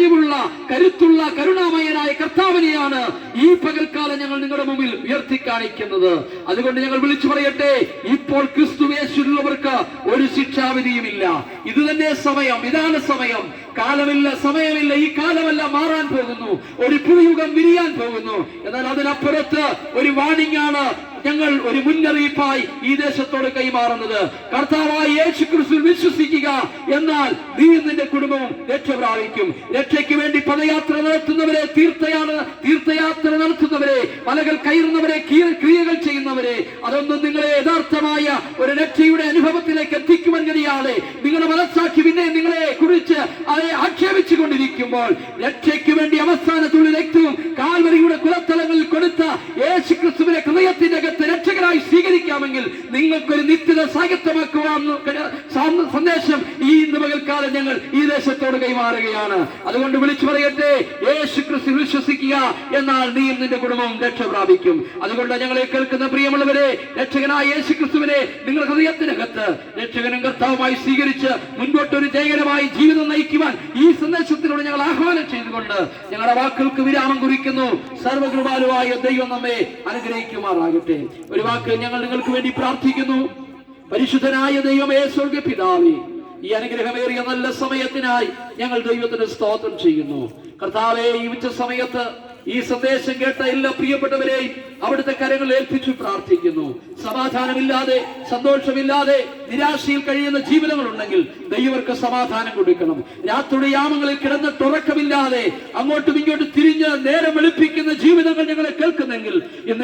കഴിവുള്ള, കരുത്തുള്ള, കരുണാമയനായ കർത്താവിനെയാണ് ഈ പകൽക്കാലം ഞങ്ങൾ നിങ്ങളുടെ മുമ്പിൽ ഉയർത്തി കാണിക്കുന്നത്. അതുകൊണ്ട് ഞങ്ങൾ വിളിച്ചു പറയട്ടെ, ഇപ്പോൾ ക്രിസ്തുയേശുവിലുള്ളവർക്ക് ഒരു ശിക്ഷാവിധിയുമില്ല. ഇത് തന്നെ സമയം, ഇതാണ് സമയം. കാലമില്ല, സമയമില്ല. ഈ കാലമെല്ലാം മാറാൻ പോകുന്നു. ഒരു പുതുയുഗം വിരിയാൻ പോകുന്നു. എന്നാൽ അതിനപ്പുറത്ത് ഒരു വാണിംഗ് ആണ് ഞങ്ങൾ ഒരു മുന്നറിയിപ്പായി ഈ ദേശത്തോട് കൈമാറുന്നത്. കർത്താവായ യേശു ക്രിസ്തുവിൽ വിശ്വസിക്കുക, എന്നാൽ നീ നിന്റെ കുടുംബവും രക്ഷ പ്രാപിക്കും. രക്ഷയ്ക്ക് വേണ്ടി പദയാത്ര നടത്തുന്നവരെ, തീർത്ഥയാത്ര നടത്തുന്നവരെ, മലകൾ കയറുന്നവരെ, ക്രിയകൾ ചെയ്യുന്നവരെ, അതൊന്നും നിങ്ങളെ യഥാർത്ഥമായ ഒരു രക്ഷയുടെ അനുഭവത്തിലേക്ക് എത്തിക്കുവാൻ കഴിയാതെ നിങ്ങളുടെ മനസ്സാക്ഷി പിന്നെ നിങ്ങളെ കുറിച്ച് അവരെ ആക്ഷേപിച്ചു കൊണ്ടിരിക്കുമ്പോൾ, രക്ഷയ്ക്ക് വേണ്ടി അവസാനത്തുള്ള രക്തവും കാൽവരിയുടെ കുലത്തലങ്ങളിൽ കൊടുത്ത യേശു ക്രിസ്തുവിനെ ഹൃദയത്തിന്റെ രക്ഷകരായി സ്വീകരിക്കാമെങ്കിൽ നിങ്ങൾക്കൊരു നിത്യത സായത്തമാക്കുവാനുള്ള സന്ദേശം ഈ പകൽക്കാലം ഞങ്ങൾ ഈ ദേശത്തോട് കൈമാറുകയാണ്. അതുകൊണ്ട് വിളിച്ചു പറയട്ടെ, യേശു ക്രിസ്തു വിശ്വസിക്കുക, എന്നാൽ നീയും നിന്റെ കുടുംബവും രക്ഷ പ്രാപിക്കും. അതുകൊണ്ട് ഞങ്ങളെ കേൾക്കുന്ന പ്രിയമുള്ളവരെ, രക്ഷകനായ യേശു ക്രിസ്തുവിനെ നിങ്ങൾ ഹൃദയത്തിനകത്ത് രക്ഷകനും കർത്താവുമായി സ്വീകരിച്ച് മുൻപോട്ടൊരു ജയകരമായി ജീവിതം നയിക്കുവാൻ ഈ സന്ദേശത്തിലൂടെ ഞങ്ങൾ ആഹ്വാനം ചെയ്തുകൊണ്ട് ഞങ്ങളുടെ വാക്കുകൾക്ക് വിരാമം കുറിക്കുന്നു. സർവകൃപാലുവായ ദൈവം നമ്മെ അനുഗ്രഹിക്കുമാറാകട്ടെ. ഒരു വാക്ക് ഞങ്ങൾ നിങ്ങൾക്ക് വേണ്ടി പ്രാർത്ഥിക്കുന്നു. പരിശുദ്ധനായ ദൈവമേ, സ്വർഗ്ഗ പിതാവേ, ഈ അനുഗ്രഹമേറിയ നല്ല സമയത്തിനായി ഞങ്ങൾ ദൈവത്തിന് സ്തോത്രം ചെയ്യുന്നു. കർത്താവേ, ഈ ഉച്ച സമയത്ത് ഈ സന്ദേശം കേട്ട എല്ലാ പ്രിയപ്പെട്ടവരെയും അവിടുത്തെ കരങ്ങളിൽ ഏൽപ്പിച്ചു പ്രാർത്ഥിക്കുന്നു. സമാധാനമില്ലാതെ, സന്തോഷമില്ലാതെ, നിരാശയിൽ കഴിയുന്ന ജീവിതങ്ങളുണ്ടെങ്കിൽ ദൈവർക്ക് സമാധാനം കൊടുക്കണം. രാത്രിയുടെ യാമങ്ങളിൽ കിടന്നിട്ടുറക്കമില്ലാതെ അങ്ങോട്ടും ഇങ്ങോട്ടും തിരിഞ്ഞ് നേരം വെളുപ്പിക്കുന്ന ജീവിതങ്ങൾ ഞങ്ങളെ കേൾക്കുന്നെങ്കിൽ ഇന്ന്